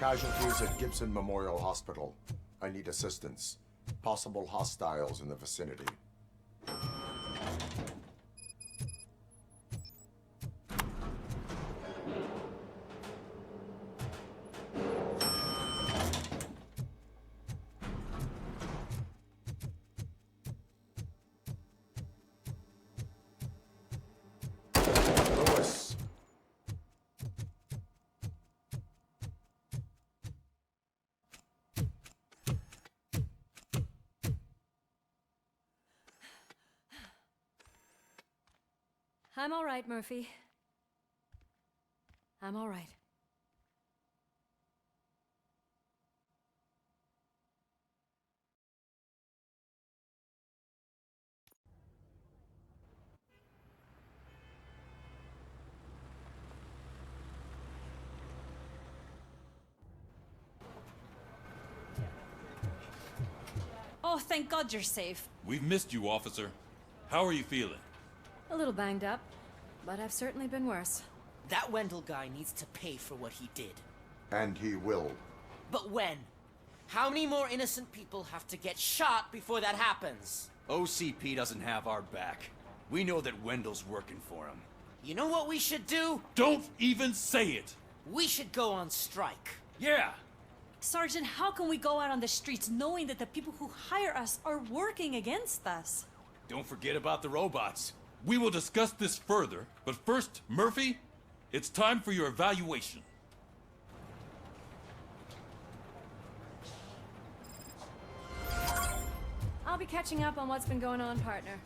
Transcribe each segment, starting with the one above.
Casualties at Gibson Memorial Hospital. I need assistance. Possible hostiles in the vicinity. Lewis. I'm all right, Murphy. I'm all right. Oh, thank God you're safe. We've missed you, officer. How are you feeling? A little banged up, but I've certainly been worse. That Wendell guy needs to pay for what he did. And he will. But when? How many more innocent people have to get shot before that happens? OCP doesn't have our back. We know that Wendell's working for him. You know what we should do? Don't even say it! We should go on strike. Yeah! Sergeant, how can we go out on the streets knowing that the people who hire us are working against us? Don't forget about the robots. We will discuss this further, but first, Murphy, it's time for your evaluation. I'll be catching up on what's been going on, partner.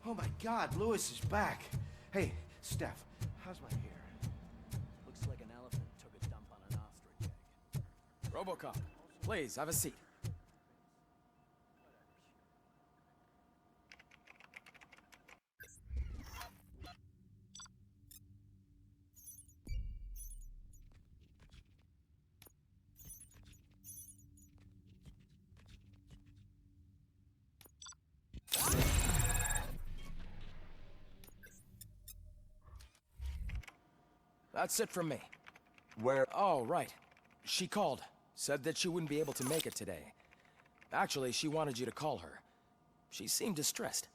Oh my God, Lewis is back. Hey, Steph, how's my hair? Looks like an elephant took a dump on an ostrich egg. Robocop, please, have a seat. That's it from me. Where? Oh, right. She called. Said that she wouldn't be able to make it today. Actually, she wanted you to call her. She seemed distressed.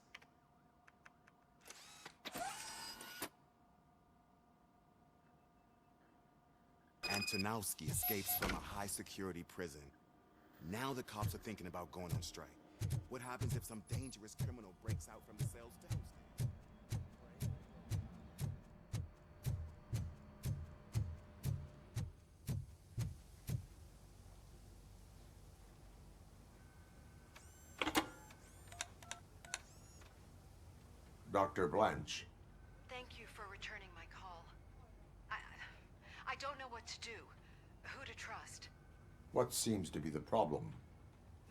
Antonowski escapes from a high-security prison. Now the cops are thinking about going on strike. What happens if some dangerous criminal breaks out from the cells to host him? Dr. Blanche. Thank you for returning my call. I don't know what to do. Who to trust. What seems to be the problem?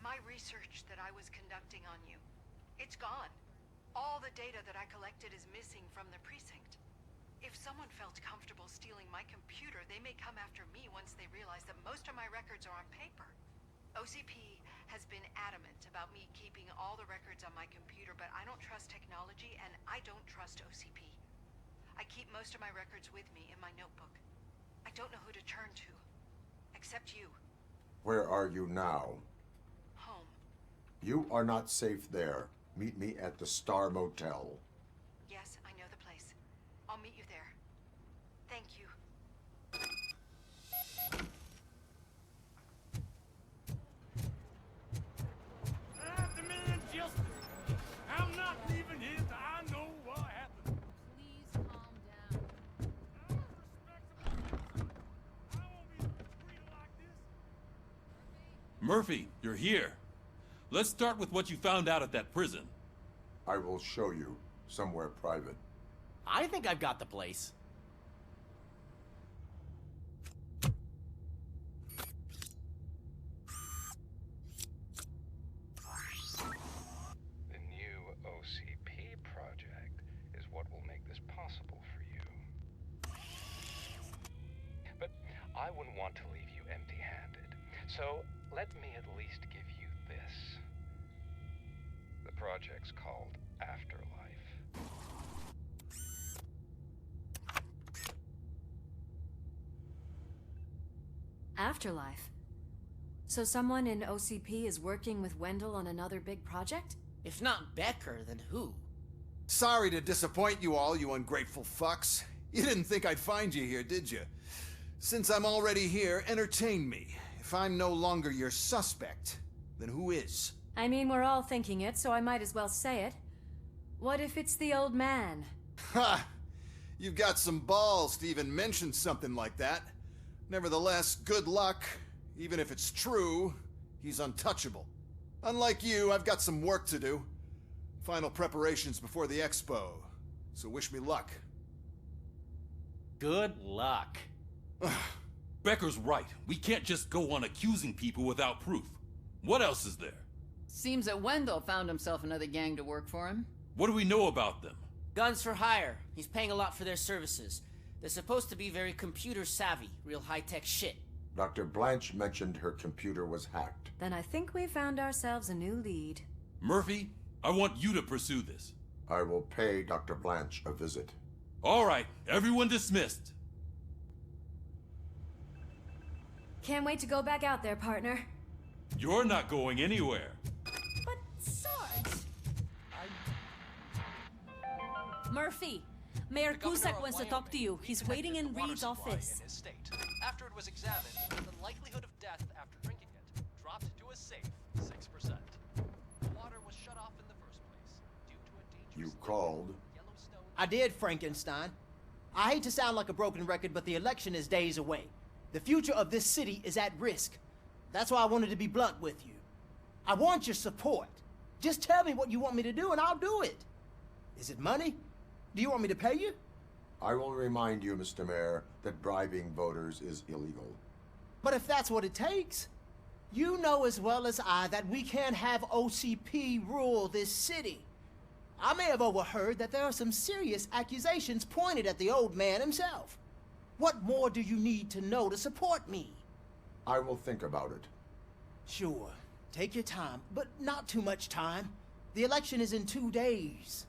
My research that I was conducting on you. It's gone. All the data that I collected is missing from the precinct. If someone felt comfortable stealing my computer, they may come after me once they realize that most of my records are on paper. OCP has been adamant about me keeping all the records on my computer, but I don't trust technology and I don't trust OCP. I keep most of my records with me in my notebook. I don't know who to turn to, except you. Where are you now? Home. You are not safe there. Meet me at the Star Motel. Yes, I know the place. I'll meet you there. Thank you. I demand justice. I'm not leaving here till I know what happened. Please calm down. I was respectable. I won't be treated like this. Murphy, you're here. Let's start with what you found out at that prison. I will show you somewhere private. I think I've got the place. The new OCP project is what will make this possible for you. But I wouldn't want to leave you empty-handed. So let me at least give you this. The project's called Afterlife. Afterlife. So someone in OCP is working with Wendell on another big project? If not Becker, then who? Sorry to disappoint you all, you ungrateful fucks. You didn't think I'd find you here, did you? Since I'm already here, entertain me. If I'm no longer your suspect, then who is? I mean, we're all thinking it, so I might as well say it. What if it's the old man? Ha! You've got some balls to even mention something like that. Nevertheless, good luck. Even if it's true, he's untouchable. Unlike you, I've got some work to do. Final preparations before the expo. So wish me luck. Good luck. Becker's right. We can't just go on accusing people without proof. What else is there? Seems that Wendell found himself another gang to work for him. What do we know about them? Guns for hire. He's paying a lot for their services. They're supposed to be very computer savvy, real high-tech shit. Dr. Blanche mentioned her computer was hacked. Then I think we found ourselves a new lead. Murphy, I want you to pursue this. I will pay Dr. Blanche a visit. All right, everyone dismissed. Can't wait to go back out there, partner. You're not going anywhere. But, Sarge... Murphy, Mayor Cusack wants to talk to you. He's waiting in Reed's office. After it was examined, the likelihood of death after drinking it dropped to a safe 6%. The water was shut off in the first place due to a dangerous You called? Yellowstone. I did, Frankenstein. I hate to sound like a broken record, but the election is days away. The future of this city is at risk. That's why I wanted to be blunt with you. I want your support. Just tell me what you want me to do and I'll do it. Is it money? Do you want me to pay you? I will remind you, Mr. Mayor, that bribing voters is illegal. But if that's what it takes, you know as well as I that we can't have OCP rule this city. I may have overheard that there are some serious accusations pointed at the old man himself. What more do you need to know to support me? I will think about it. Sure. Take your time, but not too much time. The election is in 2 days.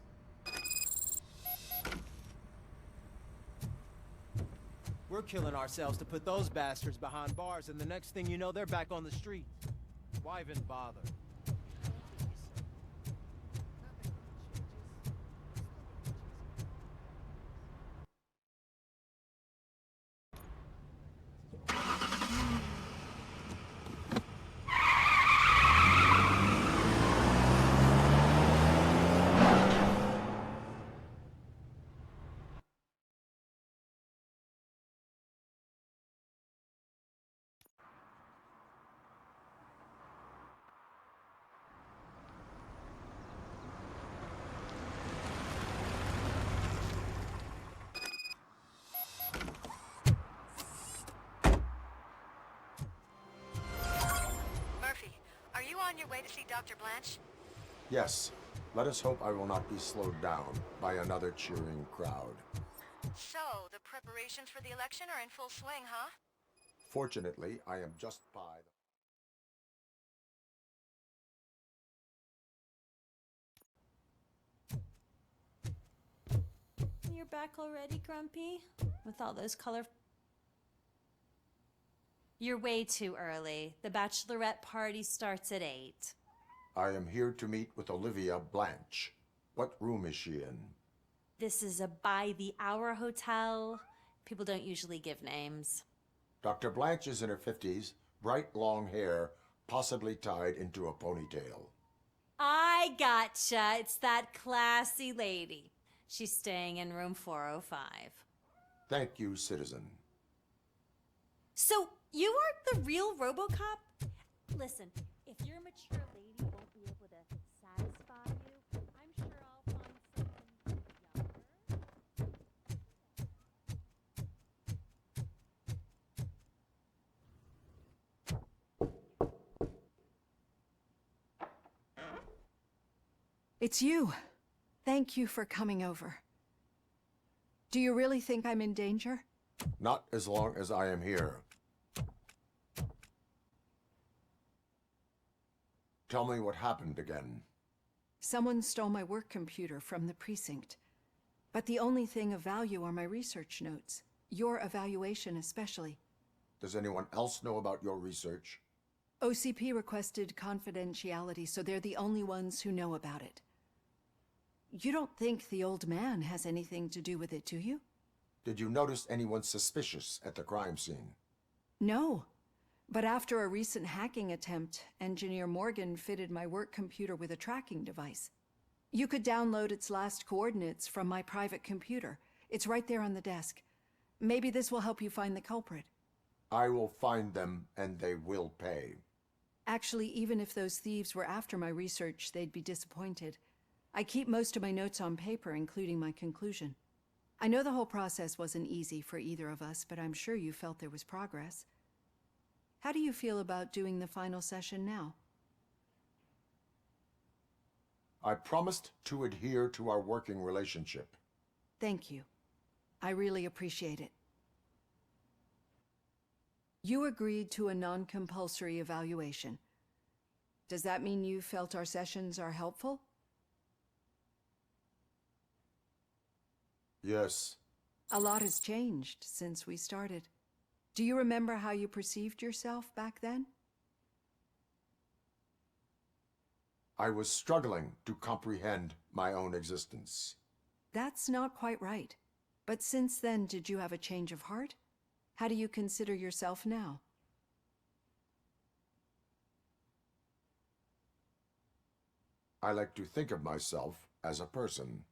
We're killing ourselves to put those bastards behind bars, and the next thing you know, they're back on the street. Why even bother? on your way to see Dr. Blanche? Yes. Let us hope I will not be slowed down by another cheering crowd. So, the preparations for the election are in full swing, huh? Fortunately, I am just by You're back already, Grumpy? With all those color... You're way too early. The bachelorette party starts at 8. I am here to meet with Olivia Blanche. What room is she in? This is a by-the-hour hotel. People don't usually give names. Dr. Blanche is in her 50s, bright long hair, possibly tied into a ponytail. I gotcha. It's that classy lady. She's staying in room 405. Thank you, citizen. So, you aren't the real Robocop? Listen, if your mature lady won't be able to satisfy you, I'm sure I'll find something younger. It's you. Thank you for coming over. Do you really think I'm in danger? Not as long as I am here. Tell me what happened again. Someone stole my work computer from the precinct. But the only thing of value are my research notes. Your evaluation especially. Does anyone else know about your research? OCP requested confidentiality, so they're the only ones who know about it. You don't think the old man has anything to do with it, do you? Did you notice anyone suspicious at the crime scene? No. But after a recent hacking attempt, Engineer Morgan fitted my work computer with a tracking device. You could download its last coordinates from my private computer. It's right there on the desk. Maybe this will help you find the culprit. I will find them, and they will pay. Actually, even if those thieves were after my research, they'd be disappointed. I keep most of my notes on paper, including my conclusion. I know the whole process wasn't easy for either of us, but I'm sure you felt there was progress. How do you feel about doing the final session now? I promised to adhere to our working relationship. Thank you. I really appreciate it. You agreed to a non-compulsory evaluation. Does that mean you felt our sessions are helpful? Yes. A lot has changed since we started. Do you remember how you perceived yourself back then? I was struggling to comprehend my own existence. That's not quite right. But since then, did you have a change of heart? How do you consider yourself now? I like to think of myself as a person.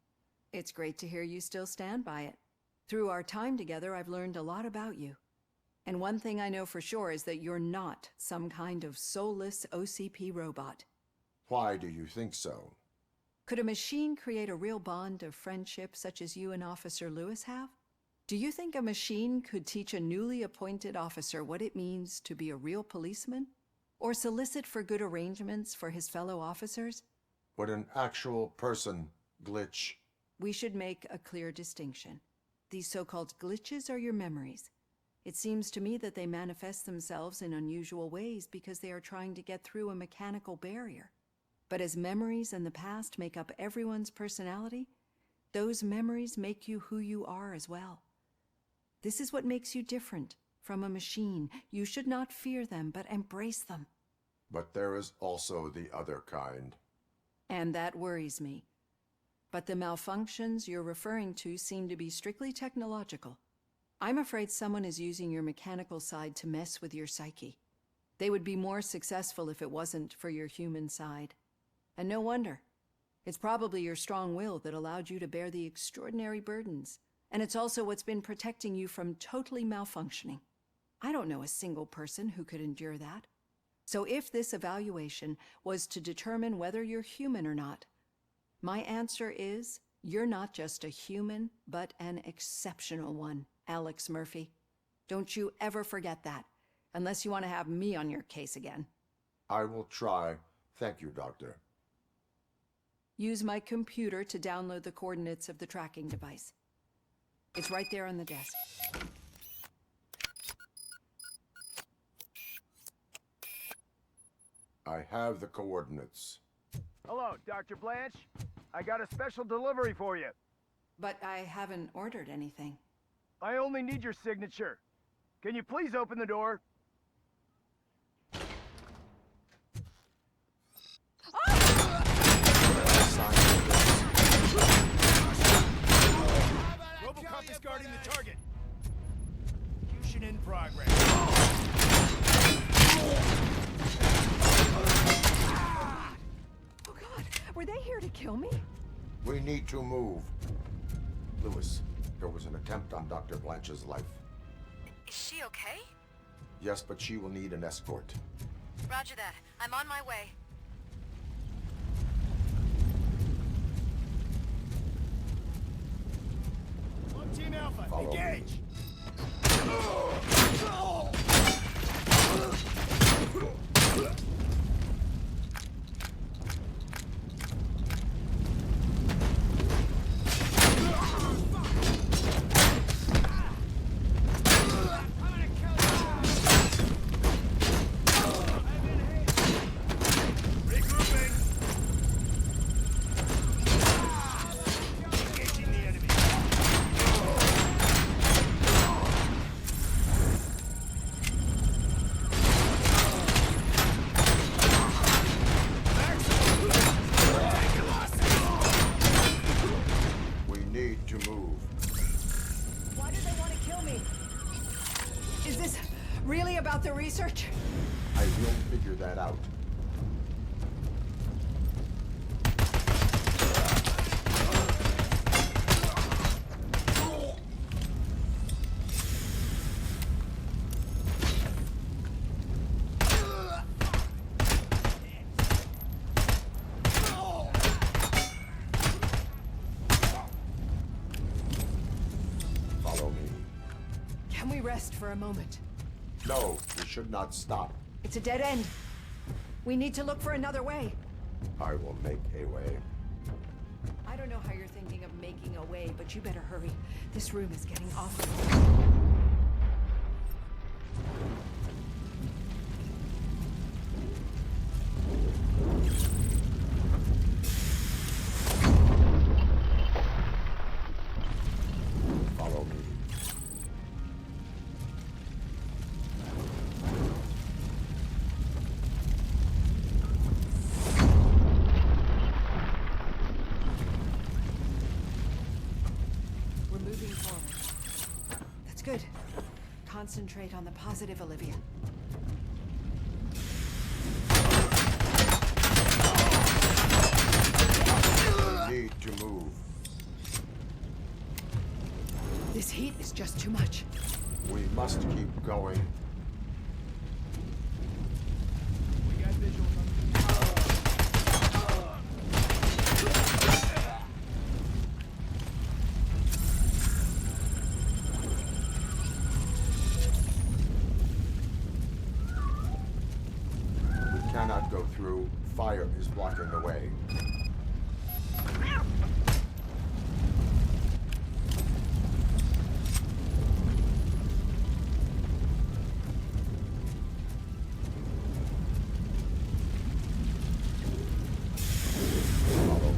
It's great to hear you still stand by it. Through our time together, I've learned a lot about you. And one thing I know for sure is that you're not some kind of soulless OCP robot. Why do you think so? Could a machine create a real bond of friendship such as you and Officer Lewis have? Do you think a machine could teach a newly appointed officer what it means to be a real policeman? Or solicit for good arrangements for his fellow officers? Would an actual person glitch? We should make a clear distinction. These so-called glitches are your memories. It seems to me that they manifest themselves in unusual ways because they are trying to get through a mechanical barrier. But as memories and the past make up everyone's personality, those memories make you who you are as well. This is what makes you different from a machine. You should not fear them, but embrace them. But there is also the other kind. And that worries me. But the malfunctions you're referring to seem to be strictly technological. I'm afraid someone is using your mechanical side to mess with your psyche. They would be more successful if it wasn't for your human side. And no wonder. It's probably your strong will that allowed you to bear the extraordinary burdens. And it's also what's been protecting you from totally malfunctioning. I don't know a single person who could endure that. So if this evaluation was to determine whether you're human or not, my answer is, you're not just a human, but an exceptional one, Alex Murphy. Don't you ever forget that, unless you want to have me on your case again. I will try. Thank you, Doctor. Use my computer to download the coordinates of the tracking device. It's right there on the desk. I have the coordinates. Hello, Dr. Blanche. I got a special delivery for you. But I haven't ordered anything. I only need your signature. Can you please open the door? Robocop is guarding the target. Execution in progress. Oh God, were they here to kill me? We need to move. Lewis, there was an attempt on Dr. Blanche's life. Is she okay? Yes, but she will need an escort. Roger that. I'm on my way. Team Alpha, Follow engage! Regroup! figure that out. Follow me. Can we rest for a moment? No, we should not stop. It's a dead end. We need to look for another way. I will make a way. I don't know how you're thinking of making a way, but you better hurry. This room is getting awful. Follow me. We're moving forward. That's good. Concentrate on the positive, Olivia. We need to move. This heat is just too much. We must keep going. We got visuals on We cannot go through. Fire is blocking the way. Follow.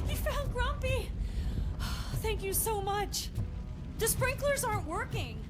You found Grumpy! Thank you so much. The sprinklers aren't working.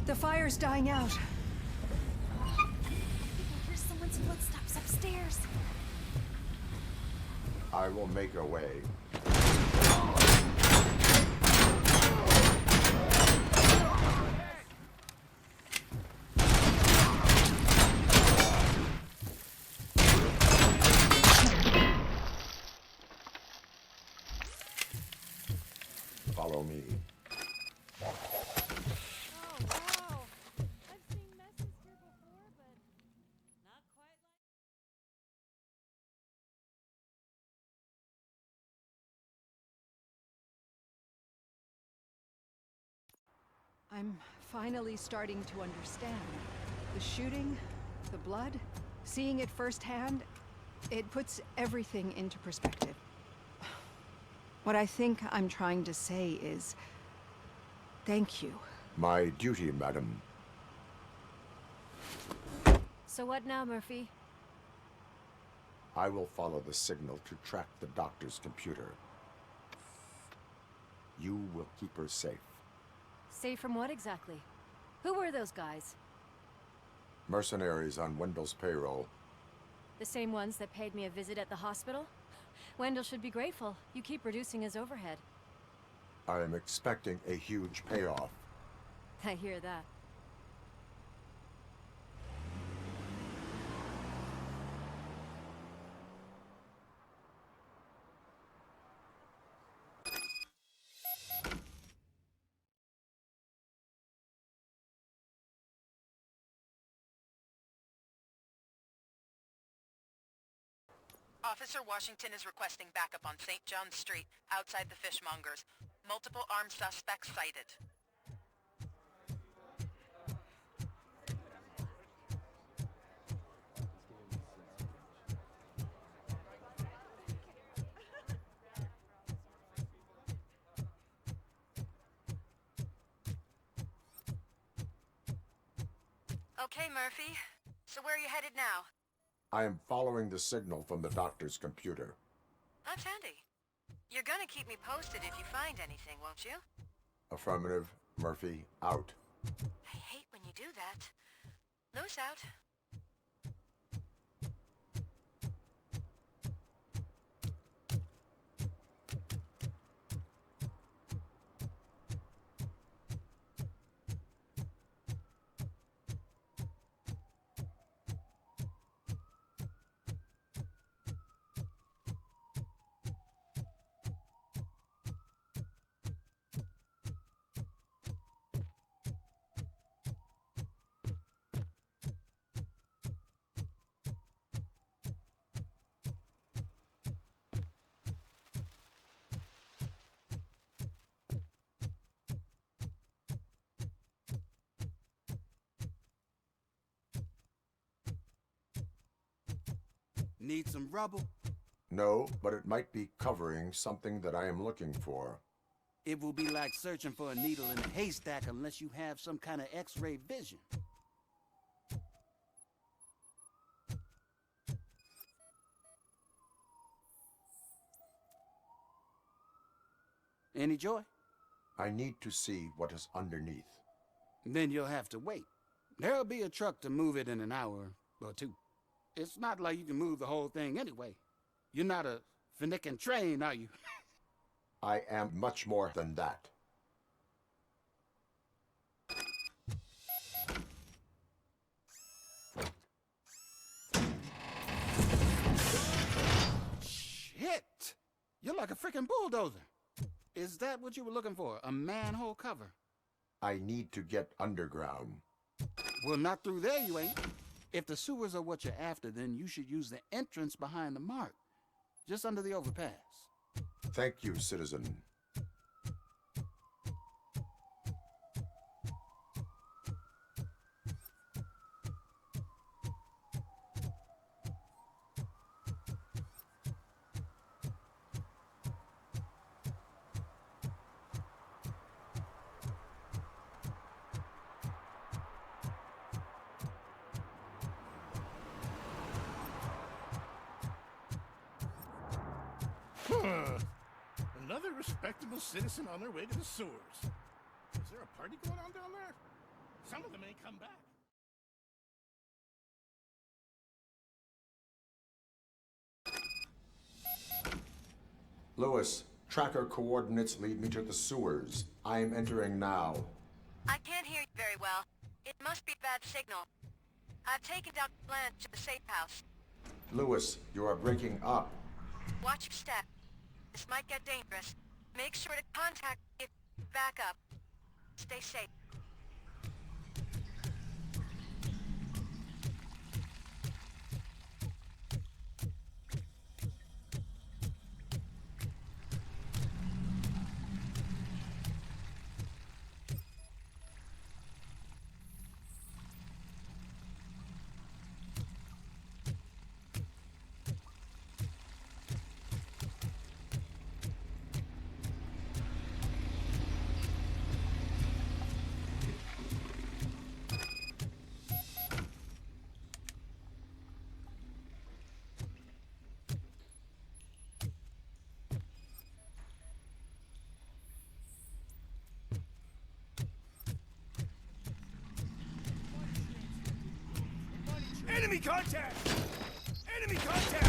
The fire's dying out. I think I hear someone's footsteps upstairs. I will make a way. Follow me. Oh, wow. I've seen messes here before, but not quite like... I'm finally starting to understand. The shooting, the blood, seeing it firsthand, it puts everything into perspective. What I think I'm trying to say is, thank you. My duty, madam. So what now, Murphy? I will follow the signal to track the doctor's computer. You will keep her safe. Safe from what exactly? Who were those guys? Mercenaries on Wendell's payroll. The same ones that paid me a visit at the hospital? Wendell should be grateful. You keep reducing his overhead. I am expecting a huge payoff. I hear that. Officer Washington is requesting backup on St. John's Street, outside the fishmongers. Multiple armed suspects sighted. Okay, Murphy. So where are you headed now? I am following the signal from the doctor's computer. That's handy. You're gonna keep me posted if you find anything, won't you? Affirmative. Murphy, out. I hate when you do that. Lewis out. Need some rubble? No, but it might be covering something that I am looking for. It will be like searching for a needle in a haystack unless you have some kind of X-ray vision. Any joy? I need to see what is underneath. Then you'll have to wait. There'll be a truck to move it in an hour or two. It's not like you can move the whole thing anyway. You're not a finicking train, are you? I am much more than that. Shit! You're like a freaking bulldozer. Is that what you were looking for? A manhole cover? I need to get underground. Well, not through there, you ain't. If the sewers are what you're after, then you should use the entrance behind the mark, just under the overpass. Thank you, citizen. Another respectable citizen on their way to the sewers. Is there a party going on down there? Some of them may come back. Lewis, tracker coordinates lead me to the sewers. I am entering now. I can't hear you very well. It must be a bad signal. I've taken down Blanche to the safe house. Lewis, you are breaking up. Watch your step. This might get dangerous. Make sure to contact me if you back up. Stay safe. Enemy contact! Enemy contact!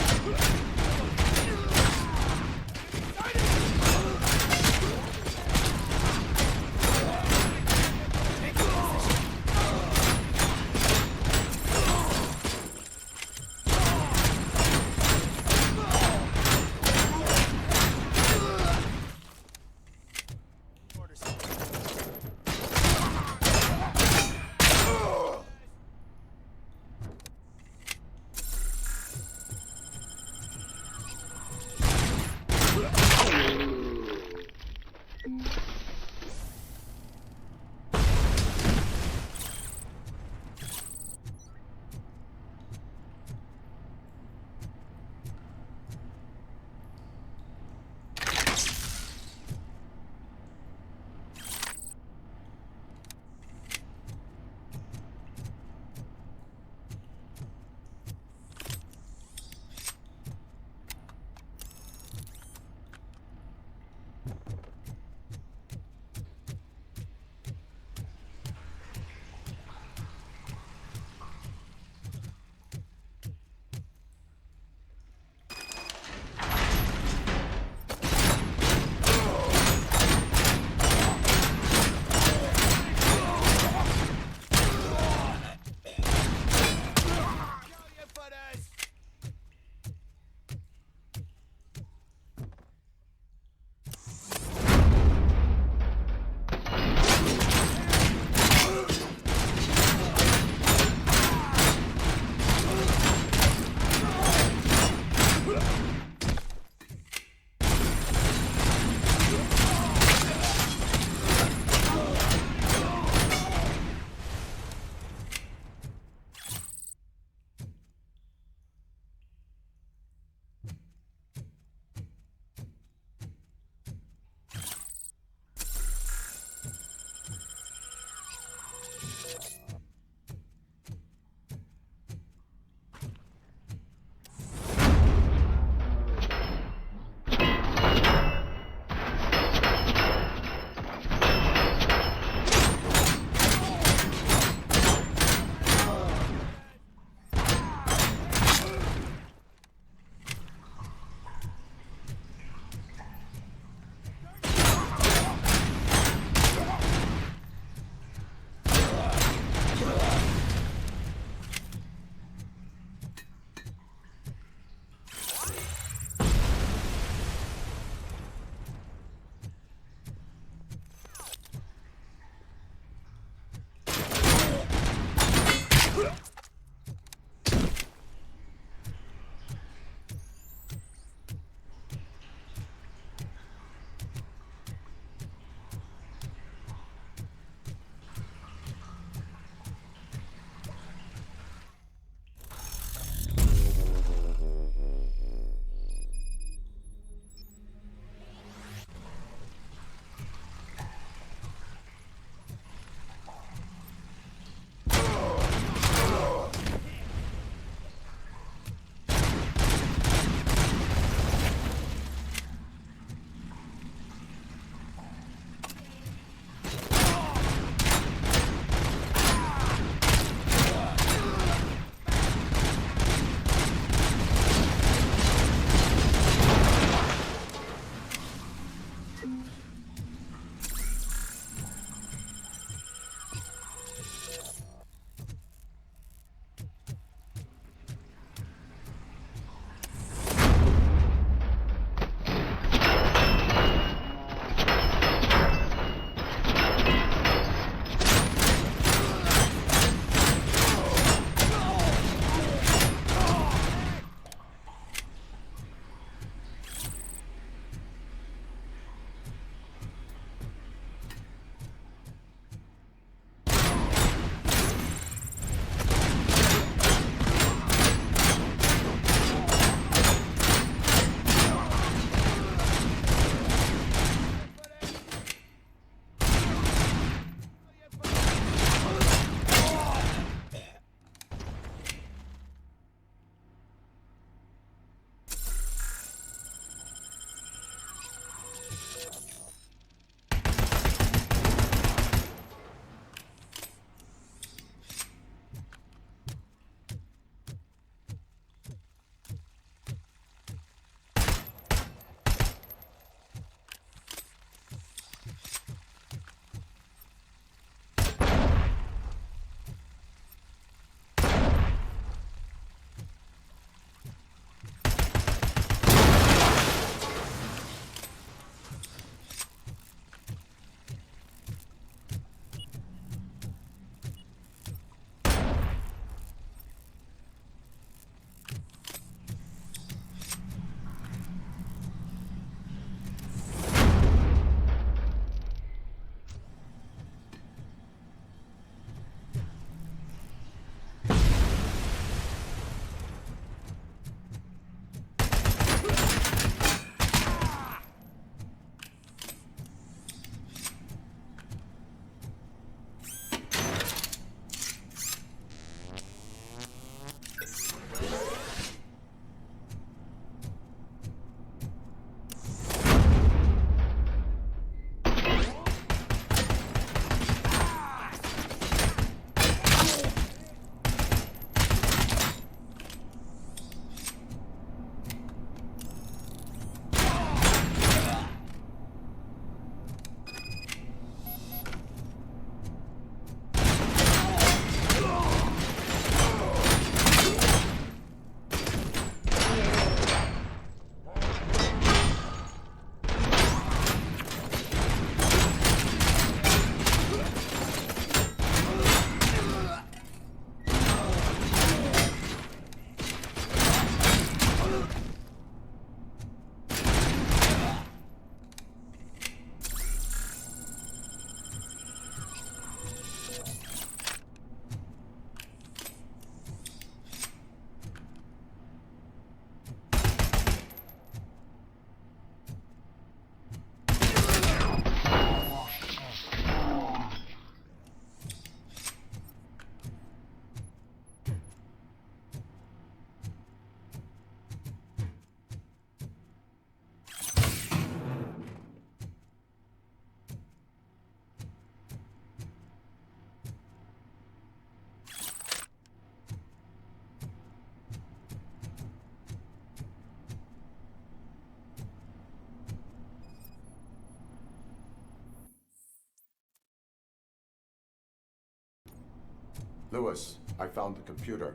Lewis, I found the computer.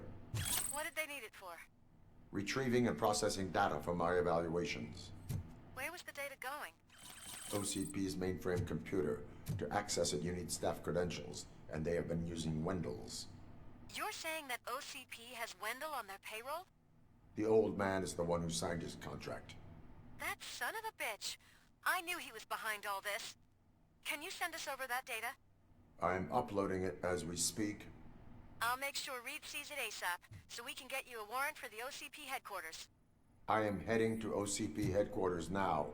What did they need it for? Retrieving and processing data from my evaluations. Where was the data going? OCP's mainframe computer. To access it, you need staff credentials, and they have been using Wendell's. You're saying that OCP has Wendell on their payroll? The old man is the one who signed his contract. That son of a bitch. I knew he was behind all this. Can you send us over that data? I'm uploading it as we speak. I'll make sure Reed sees it ASAP, so we can get you a warrant for the OCP headquarters. I am heading to OCP headquarters now.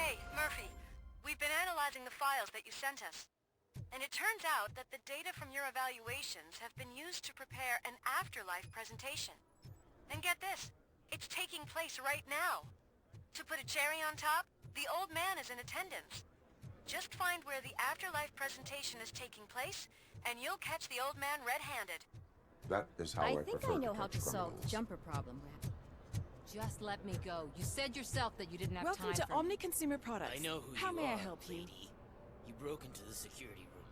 Hey, Murphy. We've been analyzing the files that you sent us. And it turns out that the data from your evaluations have been used to prepare an afterlife presentation. And get this, it's taking place right now. To put a cherry on top, the old man is in attendance. Just find where the afterlife presentation is taking place, and you'll catch the old man red-handed. That is how I think prefer I know to how catch to solve the criminals. jumper problem, Rabbit. Just let me go. You said yourself that you didn't have Welcome time to for Omni Consumer Products. I know who How you may are, I help you? lady. You broke into the security room.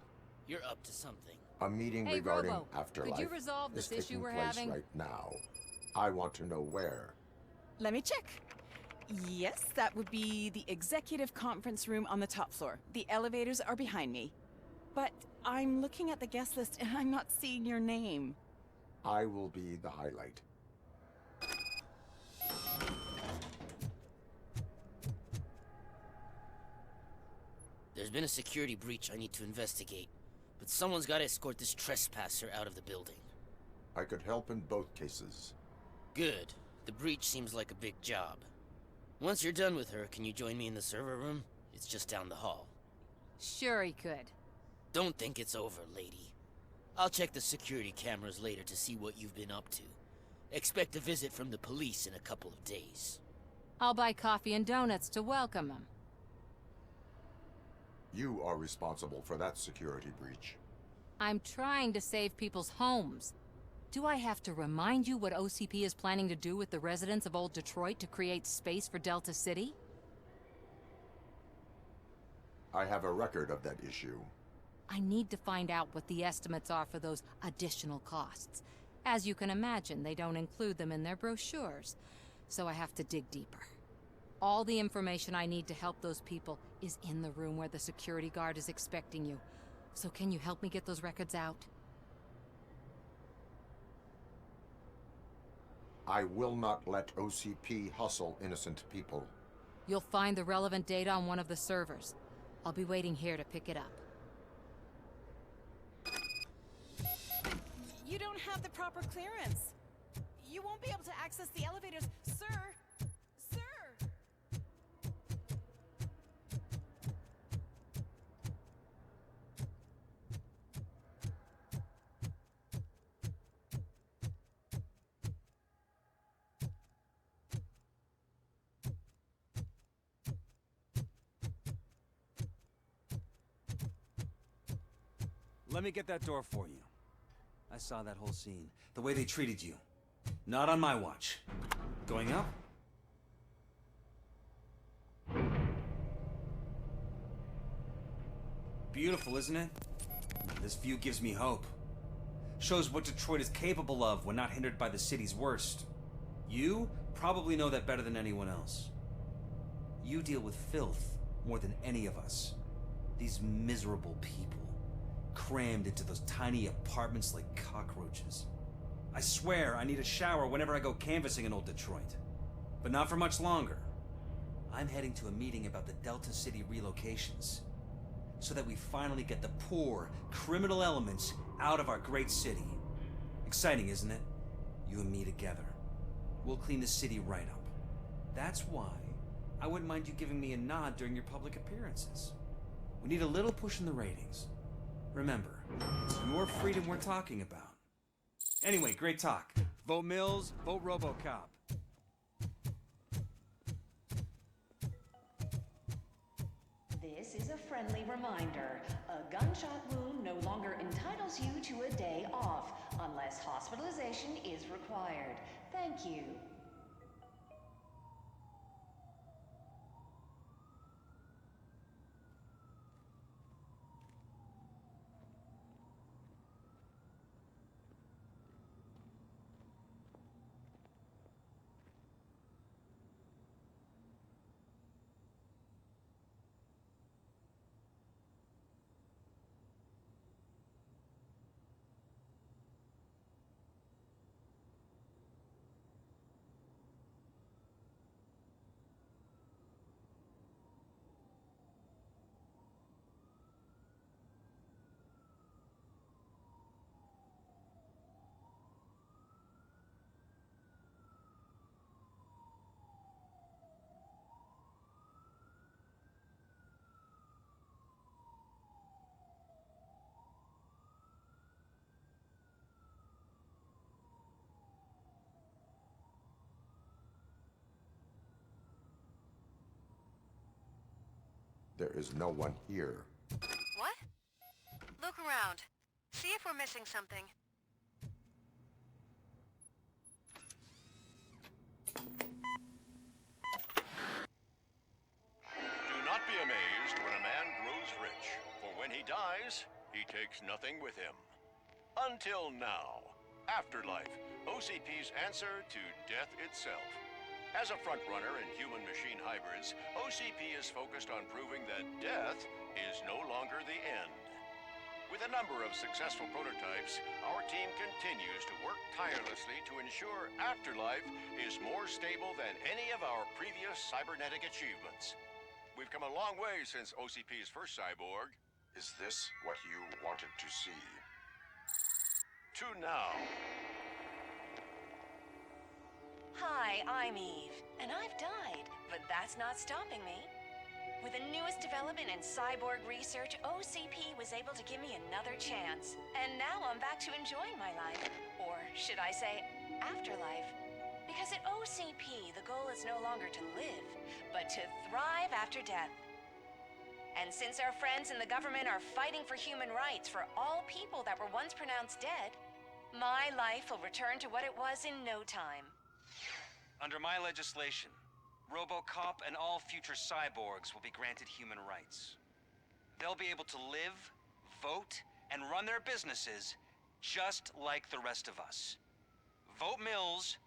You're up to something. A meeting Hey, regarding Robo, afterlife could you resolve is this issue taking we're place having? right now. I want to know where. Let me check. Yes, that would be the executive conference room on the top floor. The elevators are behind me. But I'm looking at the guest list and I'm not seeing your name. I will be the highlight. There's been a security breach I need to investigate, but someone's got to escort this trespasser out of the building. I could help in both cases. Good. The breach seems like a big job. Once you're done with her, can you join me in the server room? It's just down the hall. Sure he could. Don't think it's over, lady. I'll check the security cameras later to see what you've been up to. Expect a visit from the police in a couple of days. I'll buy coffee and donuts to welcome him. You are responsible for that security breach. I'm trying to save people's homes. Do I have to remind you what OCP is planning to do with the residents of Old Detroit to create space for Delta City? I have a record of that issue. I need to find out what the estimates are for those additional costs. As you can imagine, they don't include them in their brochures, so I have to dig deeper. All the information I need to help those people is in the room where the security guard is expecting you. So can you help me get those records out? I will not let OCP hustle innocent people. You'll find the relevant data on one of the servers. I'll be waiting here to pick it up. You don't have the proper clearance. You won't be able to access the elevators, sir. Sir! Let me get that door for you. I saw that whole scene. The way they treated you. Not on my watch. Going up? Beautiful, isn't it? This view gives me hope. Shows what Detroit is capable of when not hindered by the city's worst. You probably know that better than anyone else. You deal with filth more than any of us. These miserable people, crammed into those tiny apartments like cockroaches. I swear I need a shower whenever I go canvassing in old Detroit. But not for much longer. I'm heading to a meeting about the Delta City relocations, so that we finally get the poor, criminal elements out of our great city. Exciting, isn't it? You and me together. We'll clean the city right up. That's why I wouldn't mind you giving me a nod during your public appearances. We need a little push in the ratings. Remember, it's your freedom we're talking about. Anyway, great talk. Vote Mills, vote Robocop. This is a friendly reminder. A gunshot wound no longer entitles you to a day off, unless hospitalization is required. Thank you. There is no one here. What? Look around. See if we're missing something. Do not be amazed when a man grows rich, for when he dies, he takes nothing with him. Until now. Afterlife, OCP's answer to death itself. As a frontrunner in human-machine hybrids, OCP is focused on proving that death is no longer the end. With a number of successful prototypes, our team continues to work tirelessly to ensure Afterlife is more stable than any of our previous cybernetic achievements. We've come a long way since OCP's first cyborg. Is this what you wanted to see? To now. Hi, I'm Eve, and I've died, but that's not stopping me. With the newest development in cyborg research, OCP was able to give me another chance. And now I'm back to enjoying my life. Or should I say, afterlife? Because at OCP, the goal is no longer to live, but to thrive after death. And since our friends in the government are fighting for human rights for all people that were once pronounced dead, my life will return to what it was in no time. Under my legislation, Robocop and all future cyborgs will be granted human rights. They'll be able to live, vote, and run their businesses just like the rest of us. Vote Mills,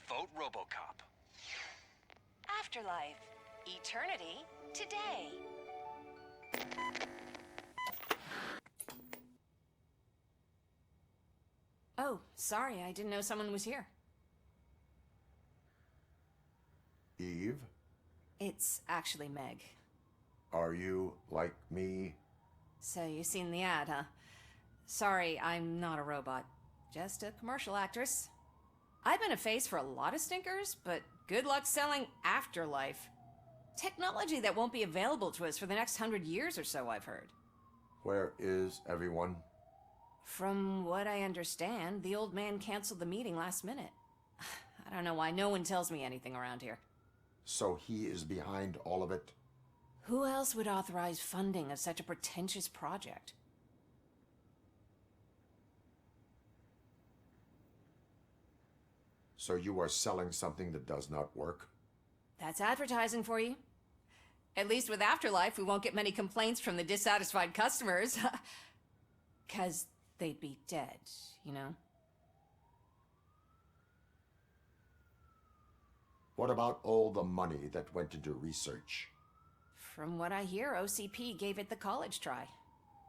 vote Robocop. Afterlife. Eternity today. Oh, sorry, I didn't know someone was here. Eve? It's actually Meg. Are you like me? So you've seen the ad, huh? Sorry, I'm not a robot. Just a commercial actress. I've been a face for a lot of stinkers, but good luck selling Afterlife. Technology that won't be available to us for the next 100 years or so, I've heard. Where is everyone? From what I understand, the old man canceled the meeting last minute. I don't know why no one tells me anything around here. So he is behind all of it? Who else would authorize funding of such a pretentious project? So you are selling something that does not work? That's advertising for you. At least with Afterlife, we won't get many complaints from the dissatisfied customers. 'Cause they'd be dead, you know? What about all the money that went into research? From what I hear, OCP gave it the college try.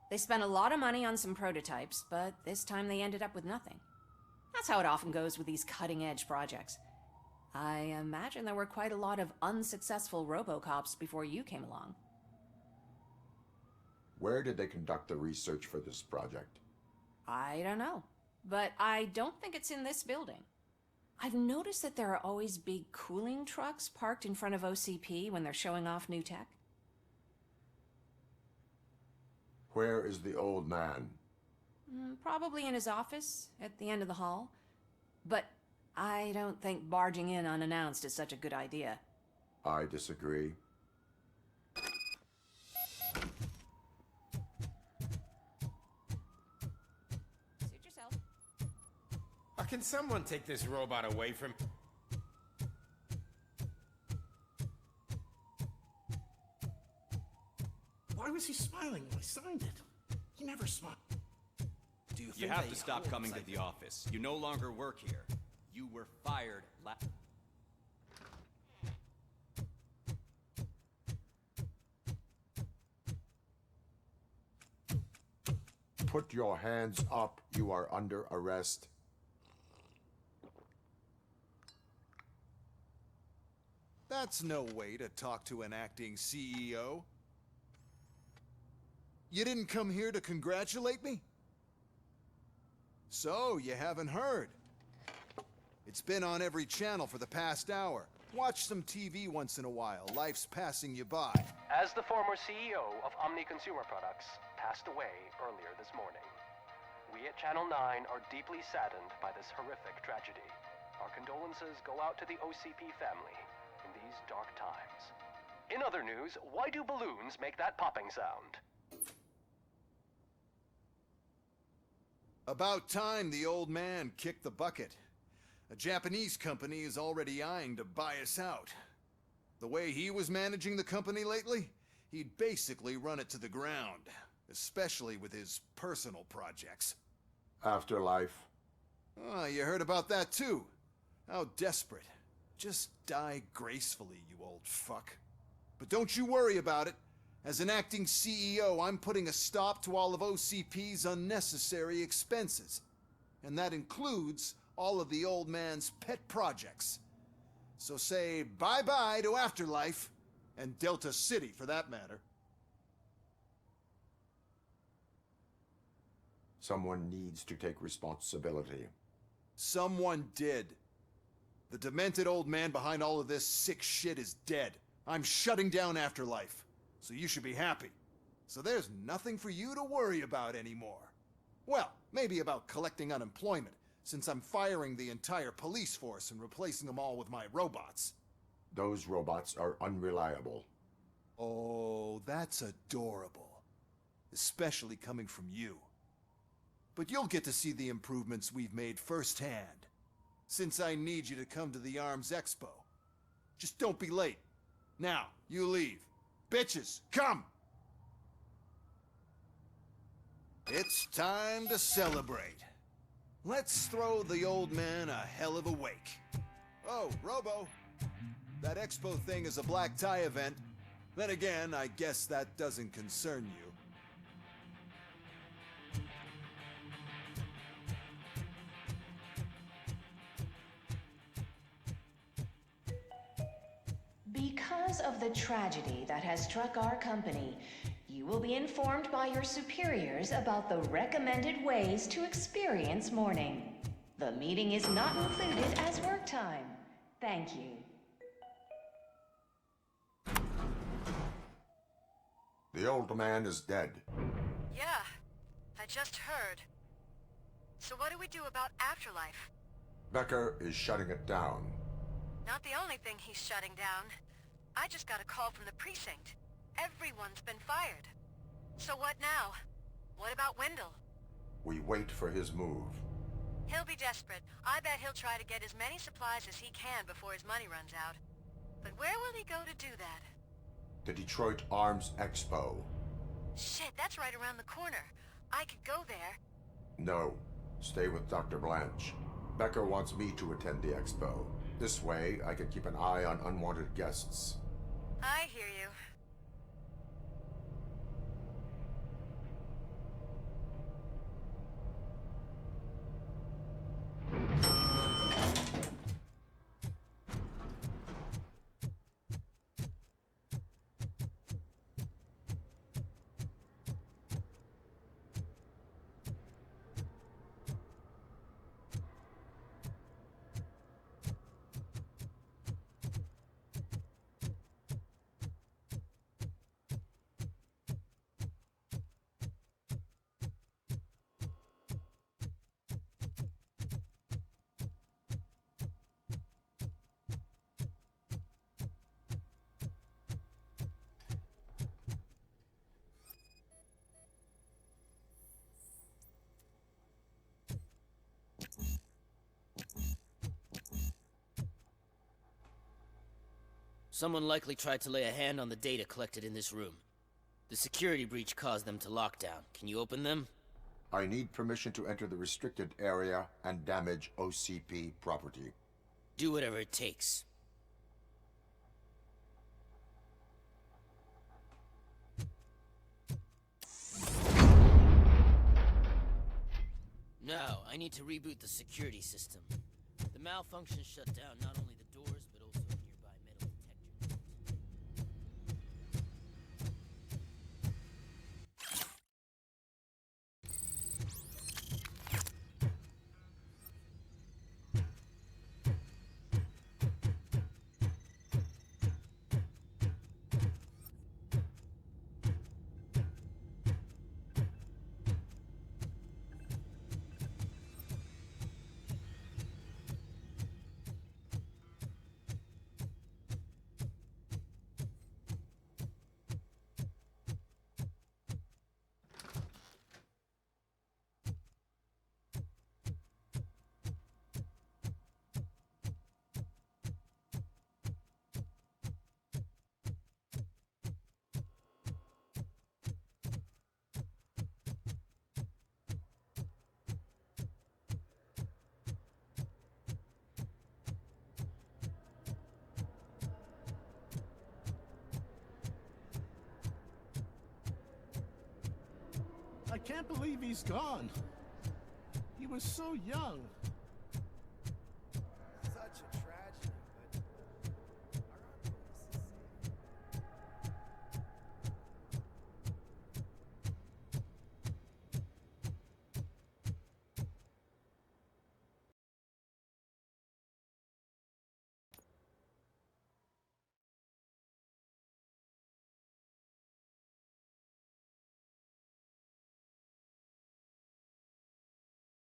They spent a lot of money on some prototypes, but this time they ended up with nothing. That's how it often goes with these cutting-edge projects. I imagine there were quite a lot of unsuccessful Robocops before you came along. Where did they conduct the research for this project? I don't know, but I don't think it's in this building. I've noticed that there are always big cooling trucks parked in front of OCP when they're showing off new tech. Where is the old man? Probably in his office, at the end of the hall. But I don't think barging in unannounced is such a good idea. I disagree. Suit yourself. Can someone take this robot away from... Why was he smiling when I signed it? He never smiled. Do You have to stop coming to the office. You no longer work here. You were fired Put your hands up. You are under arrest. That's no way to talk to an acting CEO. You didn't come here to congratulate me? So, you haven't heard. It's been on every channel for the past hour. Watch some TV once in a while. Life's passing you by. As the former CEO of Omni Consumer Products passed away earlier this morning, we at Channel 9 are deeply saddened by this horrific tragedy. Our condolences go out to the OCP family in these dark times. In other news, why do balloons make that popping sound? About time the old man kicked the bucket. A Japanese company is already eyeing to buy us out. The way he was managing the company lately, he'd basically run it to the ground, especially with his personal projects. Afterlife. Oh, you heard about that too. How desperate. Just die gracefully, you old fuck. But don't you worry about it. As an acting CEO, I'm putting a stop to all of OCP's unnecessary expenses. And that includes all of the old man's pet projects. So say bye-bye to Afterlife, and Delta City for that matter. Someone needs to take responsibility. Someone did. The demented old man behind all of this sick shit is dead. I'm shutting down Afterlife. So you should be happy. So there's nothing for you to worry about anymore. Well, maybe about collecting unemployment, since I'm firing the entire police force and replacing them all with my robots. Those robots are unreliable. Oh, that's adorable. Especially coming from you. But you'll get to see the improvements we've made firsthand, since I need you to come to the Arms Expo. Just don't be late. Now, you leave. Bitches, come! It's time to celebrate. Let's throw the old man a hell of a wake. Oh, Robo. That expo thing is a black tie event. Then again, I guess that doesn't concern you. Because of the tragedy that has struck our company, you will be informed by your superiors about the recommended ways to experience mourning. The meeting is not included as work time. Thank you. The old man is dead. Yeah, I just heard. So what do we do about Afterlife? Becker is shutting it down. Not the only thing he's shutting down. I just got a call from the precinct. Everyone's been fired. So what now? What about Wendell? We wait for his move. He'll be desperate. I bet he'll try to get as many supplies as he can before his money runs out. But where will he go to do that? The Detroit Arms Expo. Shit, that's right around the corner. I could go there. No. Stay with Dr. Blanche. Becker wants me to attend the expo. This way, I can keep an eye on unwanted guests. I hear you. Someone likely tried to lay a hand on the data collected in this room. The security breach caused them to lock down. Can you open them? I need permission to enter the restricted area and damage OCP property. Do whatever it takes. Now, I need to reboot the security system. The malfunction shut down not only the doors, but also a nearby metal detector. I can't believe he's gone. He was so young.